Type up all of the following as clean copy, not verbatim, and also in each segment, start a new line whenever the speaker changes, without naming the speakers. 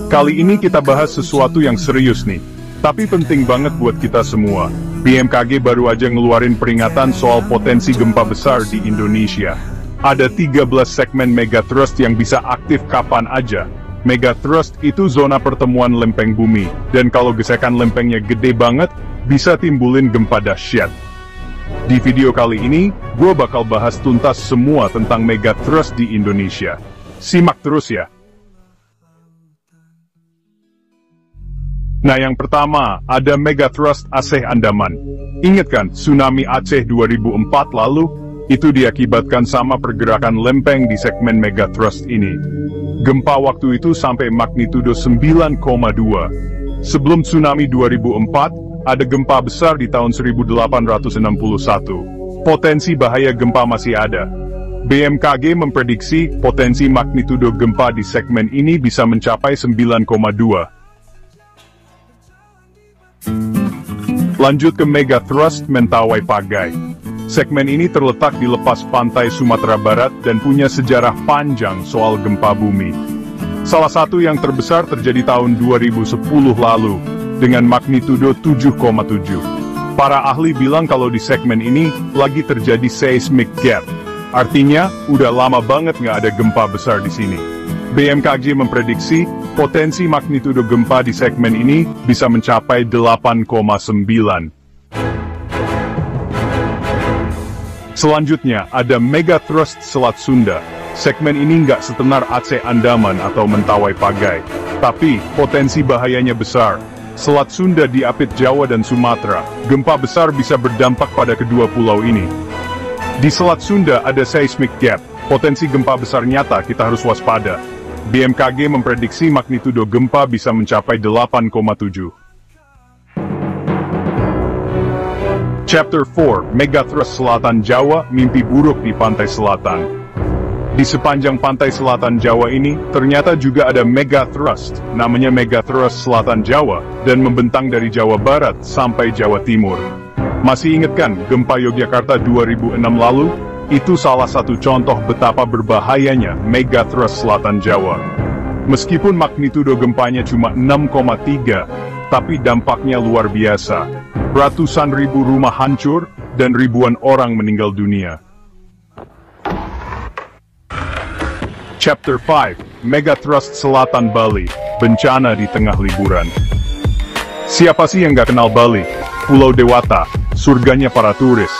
Kali ini kita bahas sesuatu yang serius nih, tapi penting banget buat kita semua. BMKG baru aja ngeluarin peringatan soal potensi gempa besar di Indonesia. Ada 13 segmen megathrust yang bisa aktif kapan aja. Megathrust itu zona pertemuan lempeng bumi, dan kalau gesekan lempengnya gede banget, bisa timbulin gempa dahsyat. Di video kali ini, gue bakal bahas tuntas semua tentang megathrust di Indonesia. Simak terus ya. Nah, yang pertama, ada megathrust Aceh Andaman. Ingat kan, tsunami Aceh 2004 lalu? Itu diakibatkan sama pergerakan lempeng di segmen megathrust ini. Gempa waktu itu sampai magnitudo 9,2. Sebelum tsunami 2004, ada gempa besar di tahun 1861. Potensi bahaya gempa masih ada. BMKG memprediksi potensi magnitudo gempa di segmen ini bisa mencapai 9,2. Lanjut ke megathrust Mentawai Pagai. Segmen ini terletak di lepas pantai Sumatera Barat dan punya sejarah panjang soal gempa bumi. Salah satu yang terbesar terjadi tahun 2010 lalu, dengan magnitudo 7,7. Para ahli bilang kalau di segmen ini lagi terjadi seismic gap. Artinya, udah lama banget nggak ada gempa besar di sini. BMKG memprediksi potensi magnitudo gempa di segmen ini bisa mencapai 8,9. Selanjutnya, ada megathrust Selat Sunda. Segmen ini nggak setenar Aceh Andaman atau Mentawai Pagai, tapi potensi bahayanya besar. Selat Sunda diapit Jawa dan Sumatera. Gempa besar bisa berdampak pada kedua pulau ini. Di Selat Sunda ada seismic gap. Potensi gempa besar nyata, kita harus waspada. BMKG memprediksi magnitudo gempa bisa mencapai 8,7. Chapter 4, Megathrust Selatan Jawa, Mimpi Buruk di Pantai Selatan. Di sepanjang pantai selatan Jawa ini, ternyata juga ada megathrust, namanya Megathrust Selatan Jawa, dan membentang dari Jawa Barat sampai Jawa Timur. Masih ingat kan, gempa Yogyakarta 2006 lalu? Itu salah satu contoh betapa berbahayanya megathrust Selatan Jawa. Meskipun magnitudo gempanya cuma 6,3, tapi dampaknya luar biasa. Ratusan ribu rumah hancur, dan ribuan orang meninggal dunia. Chapter 5, Megathrust Selatan Bali, Bencana di Tengah Liburan. Siapa sih yang gak kenal Bali? Pulau Dewata, surganya para turis.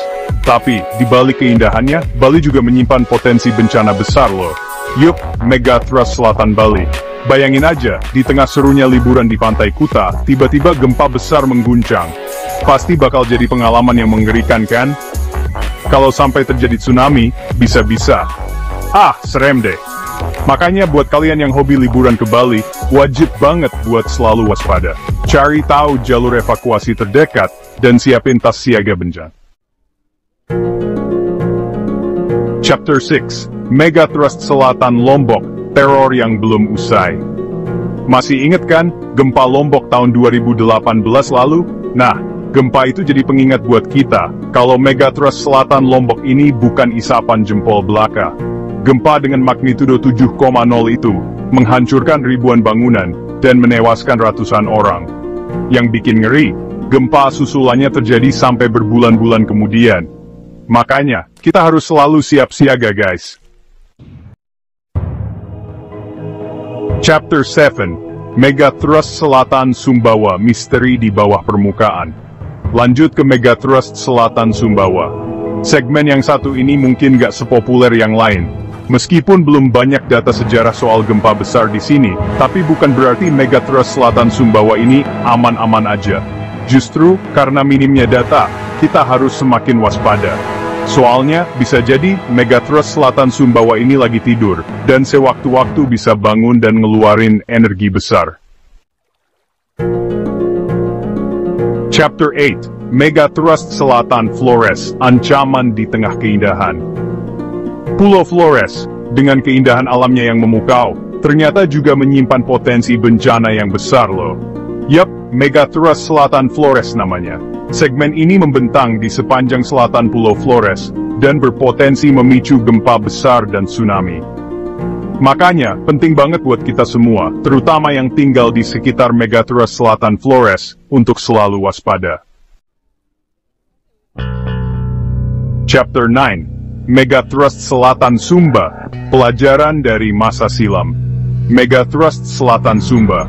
Tapi, di balik keindahannya, Bali juga menyimpan potensi bencana besar loh. Yup, Megathrust Selatan Bali. Bayangin aja, di tengah serunya liburan di Pantai Kuta, tiba-tiba gempa besar mengguncang. Pasti bakal jadi pengalaman yang mengerikan kan? Kalau sampai terjadi tsunami, bisa-bisa. Serem deh. Makanya buat kalian yang hobi liburan ke Bali, wajib banget buat selalu waspada. Cari tahu jalur evakuasi terdekat, dan siapin tas siaga bencana. Chapter 6, Megathrust Selatan Lombok, Teror yang Belum Usai. Masih inget kan, gempa Lombok tahun 2018 lalu? Nah, gempa itu jadi pengingat buat kita, kalau Megathrust Selatan Lombok ini bukan isapan jempol belaka. Gempa dengan magnitudo 7,0 itu, menghancurkan ribuan bangunan, dan menewaskan ratusan orang. Yang bikin ngeri, gempa susulannya terjadi sampai berbulan-bulan kemudian. Makanya, kita harus selalu siap siaga guys. Chapter 7, Megathrust Selatan Sumbawa, Misteri di Bawah Permukaan. Lanjut ke Megathrust Selatan Sumbawa. Segmen yang satu ini mungkin gak sepopuler yang lain. Meskipun belum banyak data sejarah soal gempa besar di sini, tapi bukan berarti Megathrust Selatan Sumbawa ini aman-aman aja. Justru, karena minimnya data, kita harus semakin waspada. Soalnya, bisa jadi, Megathrust Selatan Sumbawa ini lagi tidur, dan sewaktu-waktu bisa bangun dan ngeluarin energi besar. Chapter 8, Megathrust Selatan Flores, Ancaman di Tengah Keindahan. Pulau Flores, dengan keindahan alamnya yang memukau, ternyata juga menyimpan potensi bencana yang besar loh. Yap, Megathrust Selatan Flores namanya. Segmen ini membentang di sepanjang selatan Pulau Flores, dan berpotensi memicu gempa besar dan tsunami. Makanya, penting banget buat kita semua, terutama yang tinggal di sekitar Megathrust Selatan Flores, untuk selalu waspada. Chapter 9, Megathrust Selatan Sumba, Pelajaran dari Masa Silam. Megathrust Selatan Sumba.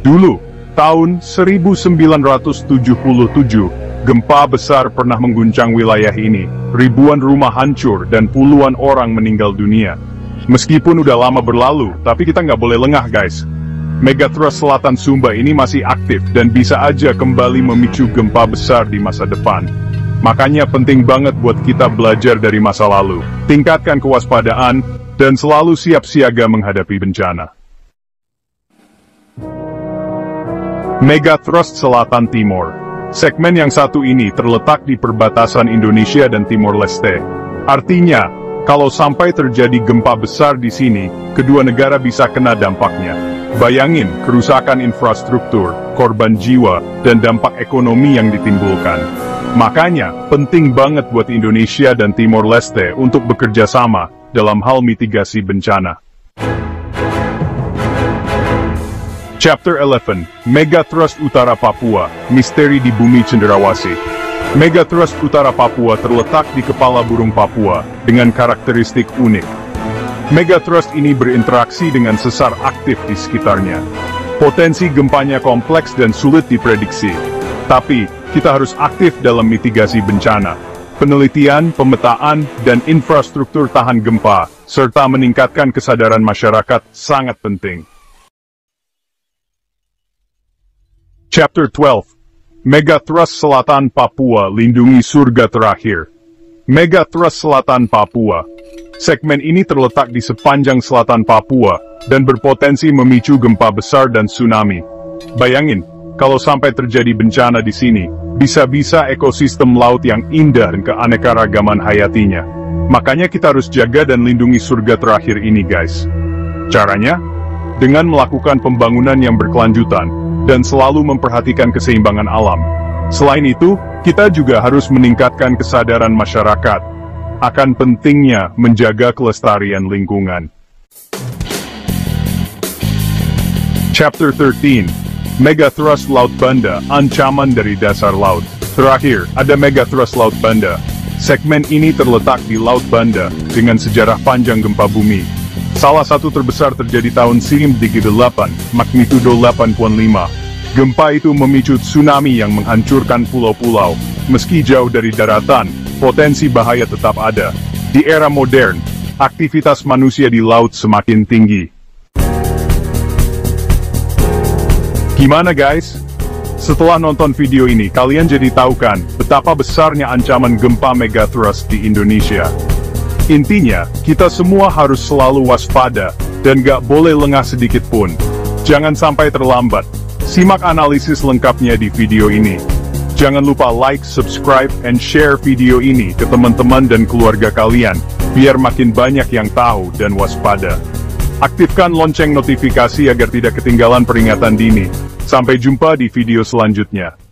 Dulu, tahun 1977, gempa besar pernah mengguncang wilayah ini. Ribuan rumah hancur dan puluhan orang meninggal dunia. Meskipun udah lama berlalu, tapi kita nggak boleh lengah guys. Megathrust Selatan Sumba ini masih aktif dan bisa aja kembali memicu gempa besar di masa depan. Makanya penting banget buat kita belajar dari masa lalu, tingkatkan kewaspadaan, dan selalu siap siaga menghadapi bencana. Megathrust Selatan Timur. Segmen yang satu ini terletak di perbatasan Indonesia dan Timor Leste. Artinya, kalau sampai terjadi gempa besar di sini, kedua negara bisa kena dampaknya. Bayangin, kerusakan infrastruktur, korban jiwa, dan dampak ekonomi yang ditimbulkan. Makanya, penting banget buat Indonesia dan Timor Leste untuk bekerja sama dalam hal mitigasi bencana. Chapter 11, Megathrust Utara Papua, Misteri di Bumi Cenderawasih. Megathrust Utara Papua terletak di kepala burung Papua, dengan karakteristik unik. Megathrust ini berinteraksi dengan sesar aktif di sekitarnya. Potensi gempanya kompleks dan sulit diprediksi. Tapi, kita harus aktif dalam mitigasi bencana. Penelitian, pemetaan, dan infrastruktur tahan gempa, serta meningkatkan kesadaran masyarakat sangat penting. Chapter 12, Megathrust Selatan Papua, Lindungi Surga Terakhir. Megathrust Selatan Papua. Segmen ini terletak di sepanjang selatan Papua, dan berpotensi memicu gempa besar dan tsunami. Bayangin, kalau sampai terjadi bencana di sini, bisa-bisa ekosistem laut yang indah dan keanekaragaman hayatinya. Makanya kita harus jaga dan lindungi surga terakhir ini guys. Caranya? Dengan melakukan pembangunan yang berkelanjutan, dan selalu memperhatikan keseimbangan alam. Selain itu, kita juga harus meningkatkan kesadaran masyarakat akan pentingnya menjaga kelestarian lingkungan. Chapter 13, Megathrust Laut Banda, Ancaman dari Dasar Laut. Terakhir, ada Megathrust Laut Banda. Segmen ini terletak di Laut Banda, dengan sejarah panjang gempa bumi. Salah satu terbesar terjadi tahun 1938, magnitudo 8.5. Gempa itu memicu tsunami yang menghancurkan pulau-pulau. Meski jauh dari daratan, potensi bahaya tetap ada. Di era modern, aktivitas manusia di laut semakin tinggi. Gimana guys? Setelah nonton video ini, kalian jadi tahu kan, betapa besarnya ancaman gempa Megathrust di Indonesia. Intinya, kita semua harus selalu waspada, dan gak boleh lengah sedikit pun. Jangan sampai terlambat. Simak analisis lengkapnya di video ini. Jangan lupa like, subscribe, and share video ini ke teman-teman dan keluarga kalian, biar makin banyak yang tahu dan waspada. Aktifkan lonceng notifikasi agar tidak ketinggalan peringatan dini. Sampai jumpa di video selanjutnya.